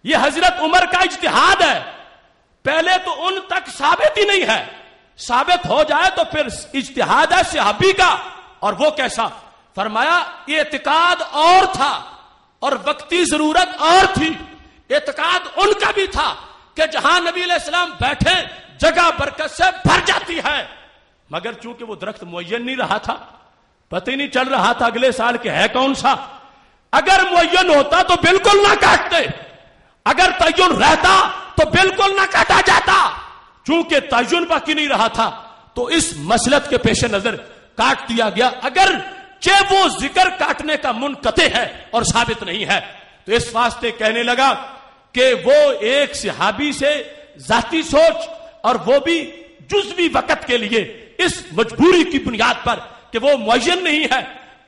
یہ حضرت عمر کا اجتہاد ہے. پہلے تو ان تک ثابت ہی نہیں ہے, ثابت ہو جائے تو پھر اجتہاد ہے صحابی کا. اور وہ کیسا؟ فرمایا یہ اعتقاد اور تھا اور وقتی ضرورت اور تھی. اعتقاد ان کا بھی تھا کہ جہاں نبی علیہ السلام بیٹھے جگہ برکت سے بھر جاتی ہے, مگر چونکہ وہ درخت معین نہیں رہا تھا, پتہ ہی نہیں چل رہا تھا اگلے سال کے ہے کون سا. اگر معین ہوتا تو بالکل نہ کاٹتے, اگر تعین رہتا تو بالکل نہ کاٹا جاتا. چونکہ تعین باقی نہیں رہا تھا تو اس مسلط کے پیش نظر کاٹ دیا گیا. اگر وہ ذکر کاٹنے کا منقطع ہے اور ثابت نہیں ہے تو اس واسطے کہنے لگا کہ وہ ایک صحابی سے ذاتی سوچ اور وہ بھی جزوی وقت کے لیے اس مجبوری کی بنیاد پر کہ وہ معین نہیں ہے,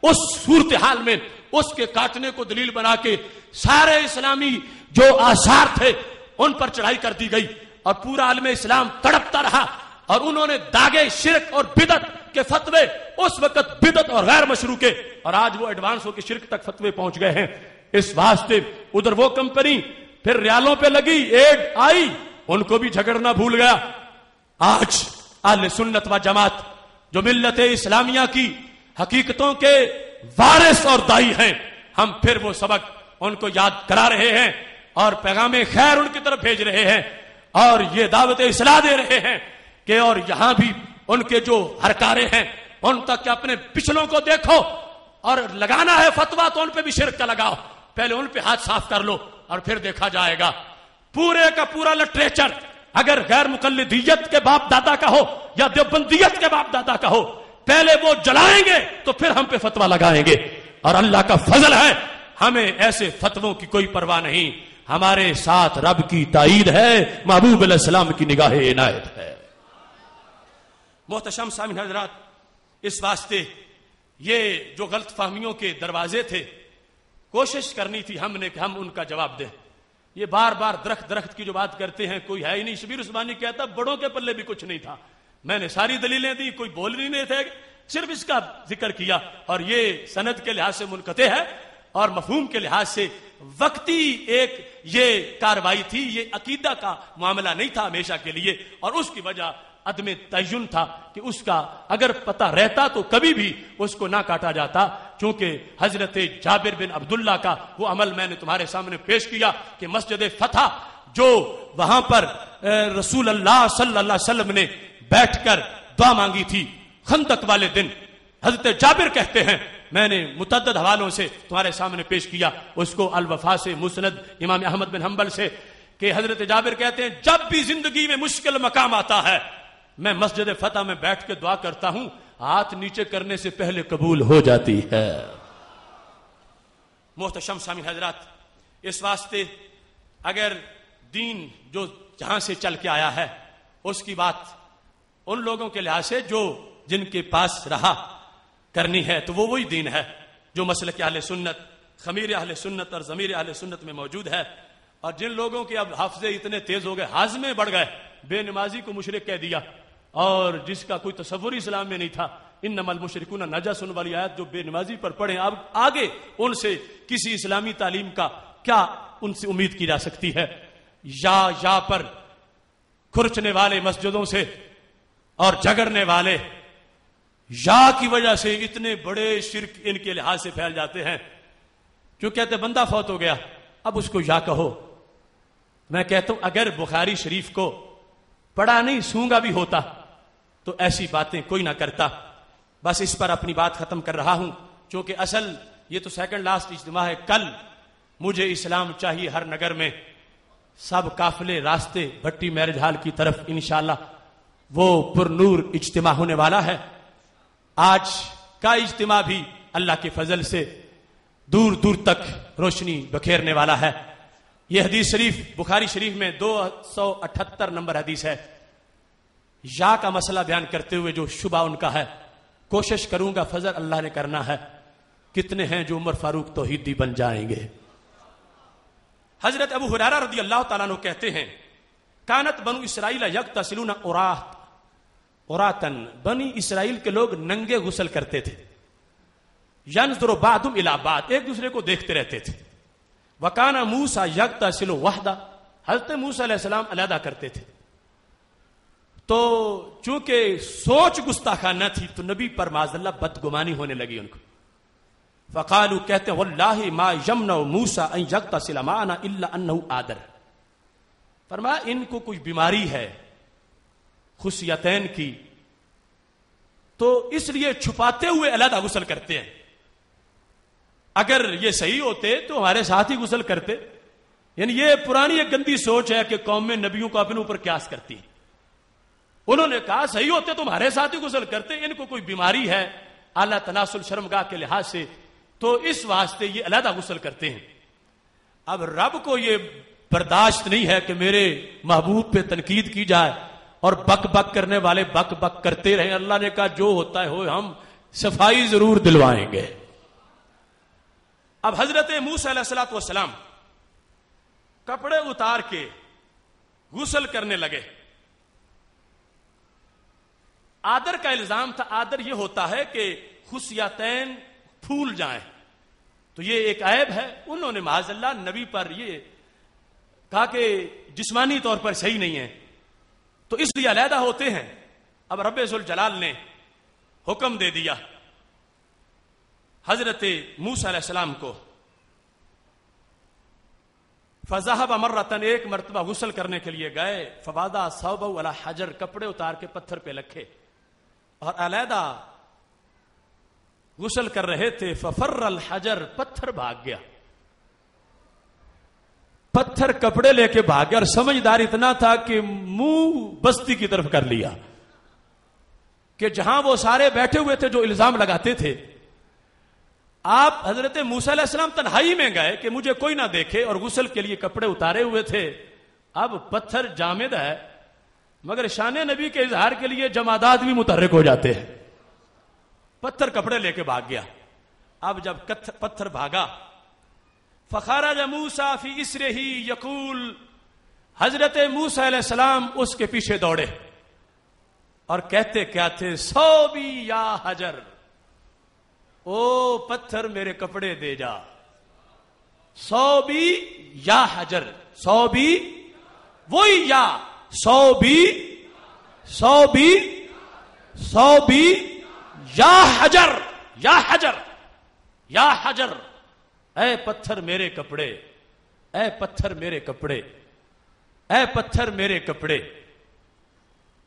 اس صورتحال میں اس کے کاٹنے کو دلیل بنا کے سارے اسلامی جو آثار تھے ان پر چڑھائی کر دی گئی اور پورا عالم اسلام تڑپتا رہا. اور انہوں نے داغے شرک اور بدعت کے فتوے اس وقت بدعت اور غیر مشروع کے, اور آج وہ ایڈوانس ہو کے شرک تک فتوے پہنچ گئے ہیں. اس واسطے ادھر وہ کمپنی پھر ریالوں پہ لگی, ایڈ آئی, ان کو بھی جھگڑنا بھول گیا. آج اہل سنت و جماعت جو ملت اسلامیہ کی حقیقتوں کے وارث اور دائی ہیں, ہم پھر وہ سبق ان کو یاد کرا رہے ہیں اور پیغام خیر ان کی طرف بھیج رہے ہیں اور یہ دعوت اصلاح دے رہے ہیں کہ اور یہاں بھی ان کے جو ہرکارے ہیں ان تک کہ اپنے پچھلوں کو دیکھو اور لگانا ہے فتویٰ تو ان پہ بھی شرک کا لگاؤ, پہلے ان پہ ہاتھ صاف کر لو اور پھر دیکھا جائے گا. پورے کا پورا لٹریچر اگر غیر مقلدیت کے باپ دادا کا ہو یا دیوبندیت کے باپ دادا کا ہو, پہلے وہ جلائیں گے تو پھر ہم پہ فتویٰ لگائیں گے. اور اللہ کا فضل ہے ہمیں ایسے فتووں کی کوئی پرواہ نہیں, ہمارے ساتھ رب کی تائید ہے, محبوب علیہ السلام کی نگاہ عنایت ہے. محتشم سامعین حضرات, اس واسطے یہ جو غلط فہمیوں کے دروازے تھے کوشش کرنی تھی ہم نے کہ ہم ان کا جواب دیں. یہ بار بار درخت کی جو بات کرتے ہیں کوئی ہے ہی نہیں. شبیر عثمانی کہتا بڑوں کے پلے بھی کچھ نہیں تھا, میں نے ساری دلیلیں دی, کوئی بول نہیں تھے, صرف اس کا ذکر کیا. اور یہ سند کے لحاظ سے منقطع ہے اور مفہوم کے لحاظ سے وقتی ایک یہ کاروائی تھی, یہ عقیدہ کا معاملہ نہیں تھا ہمیشہ کے لیے, اور اس کی وجہ عدم تعین تھا کہ اس کا اگر پتہ رہتا تو کبھی بھی اس کو نہ کاٹا جاتا. چونکہ حضرت جابر بن عبداللہ کا وہ عمل میں نے تمہارے سامنے پیش کیا کہ مسجد فتح جو وہاں پر رسول اللہ صلی اللہ علیہ وسلم نے بیٹھ کر دعا مانگی تھی خندق والے دن, حضرت جابر کہتے ہیں, میں نے متعدد حوالوں سے تمہارے سامنے پیش کیا اس کو, الوفا سے, مسند امام احمد بن حنبل سے, کہ حضرت جابر کہتے ہیں جب بھی زندگی میں مشکل مقام آتا ہے میں مسجد فتح میں بیٹھ کے دعا کرتا ہوں, ہاتھ نیچے کرنے سے پہلے قبول ہو جاتی ہے. محتشم سامعین حضرات, اس واسطے اگر دین جو جہاں سے چل کے آیا ہے اس کی بات ان لوگوں کے لحاظ سے جو جن کے پاس رہا کرنی ہے تو وہ وہی دین ہے جو مسلک اہل سنت, خمیر اہل سنت اور ضمیر اہل سنت میں موجود ہے. اور جن لوگوں کے اب حافظے اتنے تیز ہو گئے, ہاضمے بڑھ گئے, بے نمازی کو مشرک کہہ دیا, اور جس کا کوئی تصور اسلام میں نہیں تھا, انما المشرکون نجس والی آیت جو بے نمازی پر پڑھیں, اب آگے ان سے کسی اسلامی تعلیم کا کیا ان سے امید کی جا سکتی ہے. یا پر کھرچنے والے مسجدوں سے اور جھگڑنے والے یا کی وجہ سے اتنے بڑے شرک ان کے لحاظ سے پھیل جاتے ہیں. جو کہتے بندہ فوت ہو گیا اب اس کو یا کہو. میں کہتا ہوں اگر بخاری شریف کو پڑھا نہیں سونگا بھی ہوتا تو ایسی باتیں کوئی نہ کرتا. بس اس پر اپنی بات ختم کر رہا ہوں, چونکہ اصل یہ تو سیکنڈ لاسٹ اجتماع ہے. کل مجھے اسلام چاہیے ہر نگر میں سب قافلے راستے بھٹی میرج ہال کی طرف انشاءاللہ وہ پر نور اجتماع ہونے والا ہے. آج کا اجتماع بھی اللہ کے فضل سے دور دور تک روشنی بکھیرنے والا ہے. یہ حدیث شریف بخاری شریف میں 278 نمبر حدیث ہے. یا کا مسئلہ بیان کرتے ہوئے جو شبہ ان کا ہے, کوشش کروں گا, فضل اللہ نے کرنا ہے. کتنے ہیں جو عمر فاروق توحیدی بن جائیں گے. حضرت ابو ہریرہ رضی اللہ تعالیٰ عنہ کہتے ہیں کانت بنو اسرائیل یغتسلون عراۃً, بنی اسرائیل کے لوگ ننگے غسل کرتے تھے. ینظر بعضهم الی بعض, ایک دوسرے کو دیکھتے رہتے تھے. وکانا موسیٰ یغتسل وحدہ، حضرت موسیٰ علیہ السلام علیحدہ کرتے تھے. تو چونکہ سوچ گستاخانہ تھی تو نبی پر معاذ اللہ بدگمانی ہونے لگی ان کو. فقالوا، کہتے ہیں واللہ ما یمنع موسیٰ ان یغتسل معنا الا انہ آدر. فرمایا ان کو کچھ بیماری ہے خصیتین کی، تو اس لیے چھپاتے ہوئے علیحدہ غسل کرتے ہیں. اگر یہ صحیح ہوتے تو ہمارے ساتھ ہی غسل کرتے. یعنی یہ پرانی ایک گندی سوچ ہے کہ قوم میں نبیوں کو اپنے اوپر قیاس کرتی ہے. انہوں نے کہا صحیح ہوتے تو ہمارے ساتھ ہی غسل کرتے، ان کو کوئی بیماری ہے اعلیٰ تناسل شرمگاہ کے لحاظ سے، تو اس واسطے یہ علیحدہ غسل کرتے ہیں. اب رب کو یہ برداشت نہیں ہے کہ میرے محبوب پہ تنقید کی جائے اور بک بک کرنے والے بک بک کرتے رہیں. اللہ نے کہا جو ہوتا ہے ہو، ہم صفائی ضرور دلوائیں گے. اب حضرت موسیٰ علیہ الصلوۃ والسلام کپڑے اتار کے غسل کرنے لگے. آدر کا الزام تھا. آدر یہ ہوتا ہے کہ خصیتین پھول جائیں، تو یہ ایک عیب ہے. انہوں نے معاذ اللہ نبی پر یہ کہا کہ جسمانی طور پر صحیح نہیں ہے، تو اس لیے علیحدہ ہوتے ہیں. اب رب ذوالجلال نے حکم دے دیا حضرت موسیٰ علیہ السلام کو. فذهب مرتن، ایک مرتبہ غسل کرنے کے لیے گئے. فوضع ثوبه علی حجر، کپڑے اتار کے پتھر پہ رکھے اور علیحدہ غسل کر رہے تھے. ففر الحجر، پتھر بھاگ گیا. پتھر کپڑے لے کے بھاگ گیا، اور سمجھدار اتنا تھا کہ منہ بستی کی طرف کر لیا کہ جہاں وہ سارے بیٹھے ہوئے تھے جو الزام لگاتے تھے. آپ حضرت موسیٰ علیہ السلام تنہائی میں گئے کہ مجھے کوئی نہ دیکھے، اور غسل کے لیے کپڑے اتارے ہوئے تھے. اب پتھر جامد ہے، مگر شان نبی کے اظہار کے لیے جمادات بھی متحرک ہو جاتے ہیں. پتھر کپڑے لے کے بھاگ گیا. اب جب پتھر بھاگا، فخرج موسیٰ فی اسرہ یقول، حضرت موسیٰ علیہ السلام اس کے پیچھے دوڑے اور کہتے کیا تھے؟ صوبی یا حجر، او پتھر میرے کپڑے دے جا. صوبی یا حجر، صوبی وہی یا، صوبی صوبی صوبی یا حجر، یا حجر یا حجر، اے پتھر میرے کپڑے، اے پتھر میرے کپڑے، اے پتھر میرے کپڑے.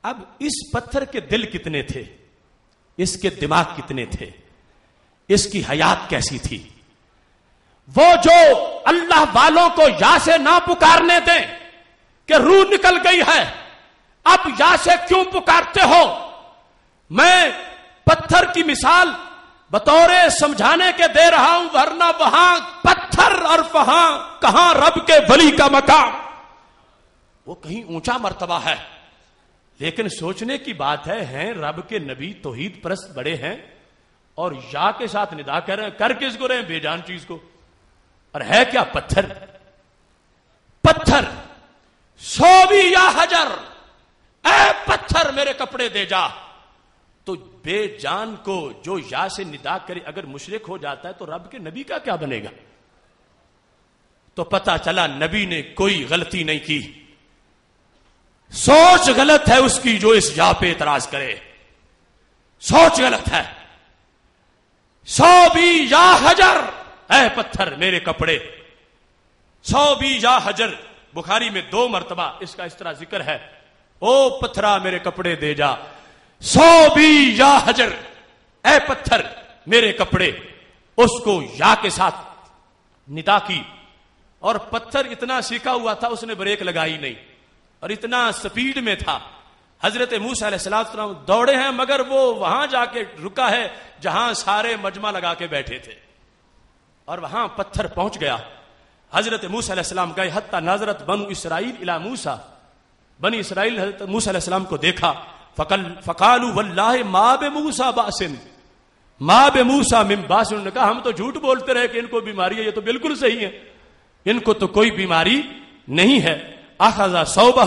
اب اس پتھر کے دل کتنے تھے، اس کے دماغ کتنے تھے، اس کی حیات کیسی تھی؟ وہ جو اللہ والوں کو یا سے نہ پکارنے دیں کہ روح نکل گئی ہے، اب یا سے کیوں پکارتے ہو؟ میں پتھر کی مثال بطور سمجھانے کے دے رہا ہوں، ورنہ وہاں پتھر اور وہاں کہاں رب کے ولی کا مقام، وہ کہیں اونچا مرتبہ ہے. لیکن سوچنے کی بات ہے، ہیں رب کے نبی توحید پرست بڑے ہیں، اور یا کے ساتھ ندا کر رہے ہیں. کر کس کو رہے ہیں؟ بے جان چیز کو. اور ہے کیا؟ پتھر. پتھر. صوبی یا حجر، اے پتھر میرے کپڑے دے جا. تو بے جان کو جو یا سے ندا کرے اگر مشرک ہو جاتا ہے تو رب کے نبی کا کیا بنے گا؟ تو پتہ چلا نبی نے کوئی غلطی نہیں کی. سوچ غلط ہے اس کی جو اس یا پہ اعتراض کرے، سوچ غلط ہے. صوبی یا حجر، اے پتھر میرے کپڑے. صوبی یا حجر بخاری میں 2 مرتبہ اس کا اس طرح ذکر ہے، او پتھرا میرے کپڑے دے جا. صوبی یا حجر، اے پتھر میرے کپڑے. اس کو یا کے ساتھ ندا کی، اور پتھر اتنا سیکھا ہوا تھا اس نے بریک لگائی نہیں، اور اتنا سپیڈ میں تھا. حضرت موسیٰ علیہ السلام دوڑے ہیں، مگر وہ وہاں جا کے رکا ہے جہاں سارے مجمع لگا کے بیٹھے تھے، اور وہاں پتھر پہنچ گیا. حضرت موسیٰ علیہ السلام گئے، حتی ناظرت بنو اسرائیل الی موسیٰ، بنی اسرائیل حضرت موسیٰ علیہ السلام کو دیکھا. فقالوا واللہ ما بموسیٰ باس، ما بموسیٰ من باس. انہوں نے کہا ہم تو جھوٹ بولتے رہے کہ ان کو بیماری ہے، یہ تو بالکل صحیح ہے، ان کو تو کوئی بیماری نہیں ہے. اخذ ثوبہ،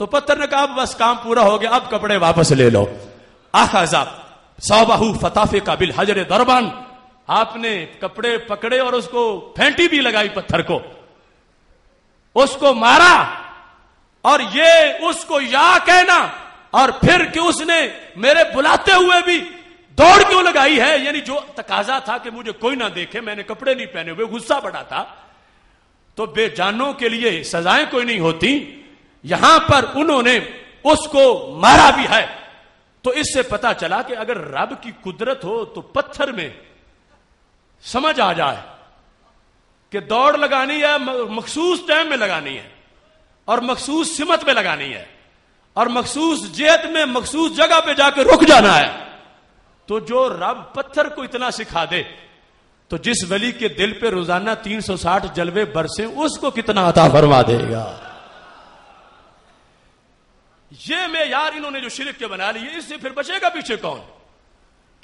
تو پتھر نے کہا بس کام پورا ہو گیا، اب کپڑے واپس لے لو. اخذ ثوبہ فتافق بالحجر ضربا، آپ نے کپڑے پکڑے اور اس کو پھینٹی بھی لگائی پتھر کو، اس کو مارا، اور یہ اس کو یا کہنا اور پھر کہ اس نے میرے بلاتے ہوئے بھی دوڑ کیوں لگائی ہے، یعنی جو تقاضا تھا کہ مجھے کوئی نہ دیکھے، میں نے کپڑے نہیں پہنے ہوئے، غصہ بڑا تھا. تو بے جانوں کے لیے سزائیں کوئی نہیں ہوتی، یہاں پر انہوں نے اس کو مارا بھی ہے. تو اس سے پتا چلا کہ اگر رب کی قدرت ہو تو پتھر میں سمجھ آ جائے کہ دوڑ لگانی ہے، مخصوص ٹائم میں لگانی ہے اور مخصوص سمت میں لگانی ہے اور مخصوص جہت میں مخصوص جگہ پہ جا کے رک جانا ہے، تو جو رب پتھر کو اتنا سکھا دے تو جس ولی کے دل پہ روزانہ 360 جلوے برسیں اس کو کتنا عطا فرما دے گا. یہ معیار انہوں نے جو شرک کے بنا لیے، اس سے پھر بچے گا پیچھے کون؟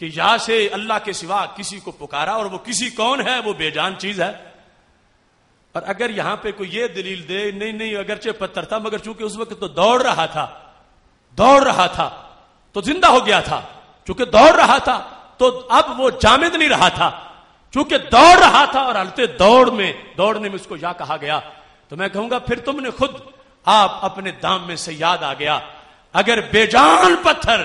کہ یا سے اللہ کے سوا کسی کو پکارا، اور وہ کسی کون ہے؟ وہ بے جان چیز ہے. اور اگر یہاں پہ کوئی یہ دلیل دے نہیں اگرچہ پتھر تھا مگر چونکہ اس وقت تو دوڑ رہا تھا تو زندہ ہو گیا تھا، چونکہ دوڑ رہا تھا تو اب وہ جامد نہیں رہا تھا، چونکہ دوڑ رہا تھا اور ہلتے دوڑنے میں اس کو یا کہا گیا. تو میں کہوں گا پھر تم نے خود آپ اپنے دام میں سے یاد آ گیا. اگر بے جان پتھر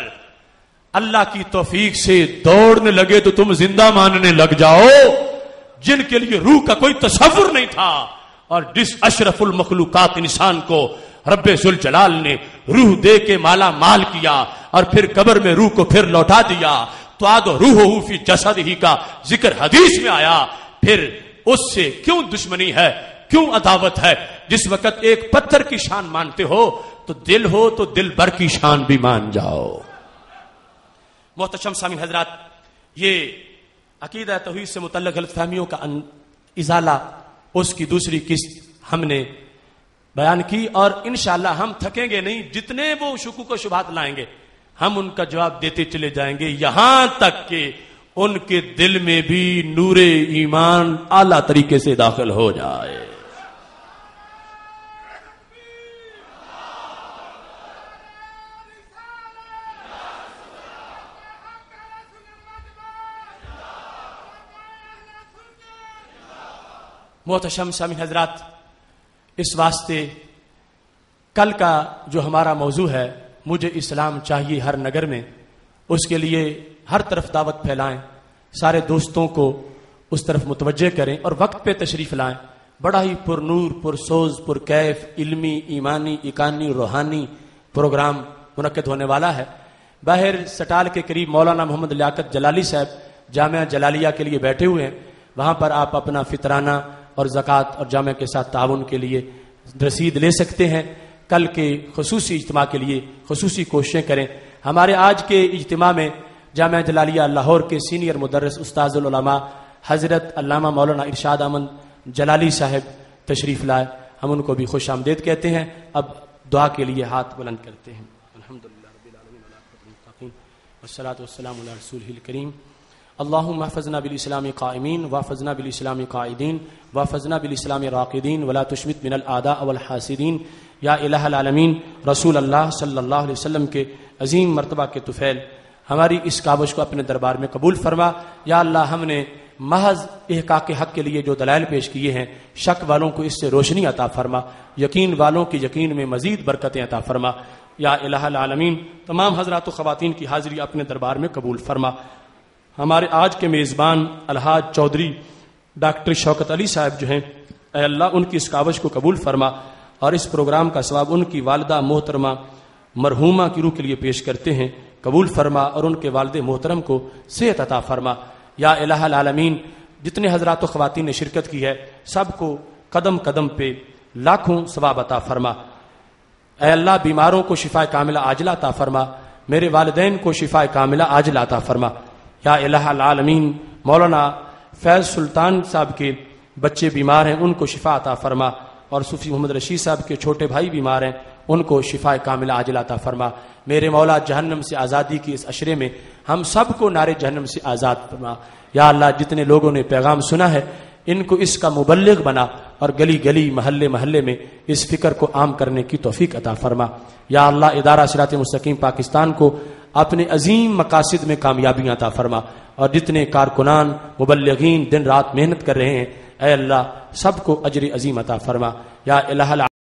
اللہ کی توفیق سے دوڑنے لگے تو تم زندہ ماننے لگ جاؤ، جن کے لیے روح کا کوئی تصور نہیں تھا، اور جس اشرف المخلوقات انسان کو رب ذوالجلال نے روح دے کے مالا مال کیا اور پھر قبر میں روح کو پھر لوٹا دیا، تو آد روح فی جسد ہی کا ذکر حدیث میں آیا. پھر اس سے کیوں دشمنی ہے، کیوں عداوت ہے؟ جس وقت ایک پتھر کی شان مانتے ہو تو دل بھر کی شان بھی مان جاؤ. محتشم سامعین حضرات، یہ عقیدہ توحید سے متعلق غلط فہمیوں کا ازالہ، اس کی دوسری قسط ہم نے بیان کی، اور انشاءاللہ ہم تھکیں گے نہیں. جتنے وہ شکوک و شبہات لائیں گے ہم ان کا جواب دیتے چلے جائیں گے، یہاں تک کہ ان کے دل میں بھی نور ایمان اعلیٰ طریقے سے داخل ہو جائے. محتشم سامعین حضرات، اس واسطے کل کا جو ہمارا موضوع ہے، مجھے اسلام چاہیے ہر نگر میں، اس کے لیے ہر طرف دعوت پھیلائیں، سارے دوستوں کو اس طرف متوجہ کریں اور وقت پہ تشریف لائیں. بڑا ہی پر نور، پر سوز، پر کیف، علمی، ایمانی، اکانی، روحانی پروگرام منعقد ہونے والا ہے. باہر سٹال کے قریب مولانا محمد لیاقت جلالی صاحب جامعہ جلالیہ کے لیے بیٹھے ہوئے ہیں، وہاں پر آپ اپنا فطرانہ اور زکوٰۃ اور جامعہ کے ساتھ تعاون کے لیے رسید لے سکتے ہیں. کل کے خصوصی اجتماع کے لیے خصوصی کوششیں کریں. ہمارے آج کے اجتماع میں جامعہ جلالیہ لاہور کے سینئر مدرس استاذ العلماء حضرت علامہ مولانا ارشاد احمد جلالی صاحب تشریف لائے، ہم ان کو بھی خوش آمدید کہتے ہیں. اب دعا کے لیے ہاتھ بلند کرتے ہیں. الحمدللہ رب العالمین والصلاۃ والسلام علی رسولہ الکریم. اللهم احفظنا بالاسلام قائمین واحفظنا بالاسلام قاعدین واحفظنا بالاسلام راقدین ولا تشمت من الاعداء والحاسدین. یا الہ العالمین، رسول اللہ صلی اللہ علیہ وسلم کے عظیم مرتبہ کے طفیل، ہماری اس کاوش کو اپنے دربار میں قبول فرما. یا اللہ، ہم نے محض احقاق حق کے لیے جو دلائل پیش کیے ہیں، شک والوں کو اس سے روشنی عطا فرما، یقین والوں کی یقین میں مزید برکتیں عطا فرما. یا الہ العالمین، تمام حضرات و خواتین کی حاضری اپنے دربار میں قبول فرما. ہمارے آج کے میزبان الحاج چودھری ڈاکٹر شوکت علی صاحب جو ہیں، اے اللہ ان کی اس کاوش کو قبول فرما اور اس پروگرام کا ثواب ان کی والدہ محترمہ مرحومہ کی روح کے لیے پیش کرتے ہیں، قبول فرما اور ان کے والد محترم کو صحت عطا فرما. یا الہ العالمین، جتنے حضرات و خواتین نے شرکت کی ہے سب کو قدم قدم پہ لاکھوں ثواب عطا فرما. اے اللہ، بیماروں کو شفا کاملہ عاجلہ عطا فرما، میرے والدین کو شفا کاملہ عاجلہ عطا فرما. یا الہ العالمین، مولانا فیض سلطان صاحب کے بچے بیمار ہیں، ان کو شفا عطا فرما، اور صوفی محمد رشید صاحب کے چھوٹے بھائی بیمار ہیں، ان کو شفا کاملہ عاجلہ عطا فرما. میرے مولا، جہنم سے آزادی کی اس عشرے میں ہم سب کو نارے جہنم سے آزاد فرما. یا اللہ، جتنے لوگوں نے پیغام سنا ہے ان کو اس کا مبلغ بنا اور گلی گلی محلے محلے میں اس فکر کو عام کرنے کی توفیق عطا فرما. یا اللہ، ادارہ صراط مستقیم پاکستان کو اپنے عظیم مقاصد میں کامیابیاں عطا فرما، اور جتنے کارکنان مبلغین دن رات محنت کر رہے ہیں اے اللہ سب کو اجر عظیم عطا فرما۔ یا الہ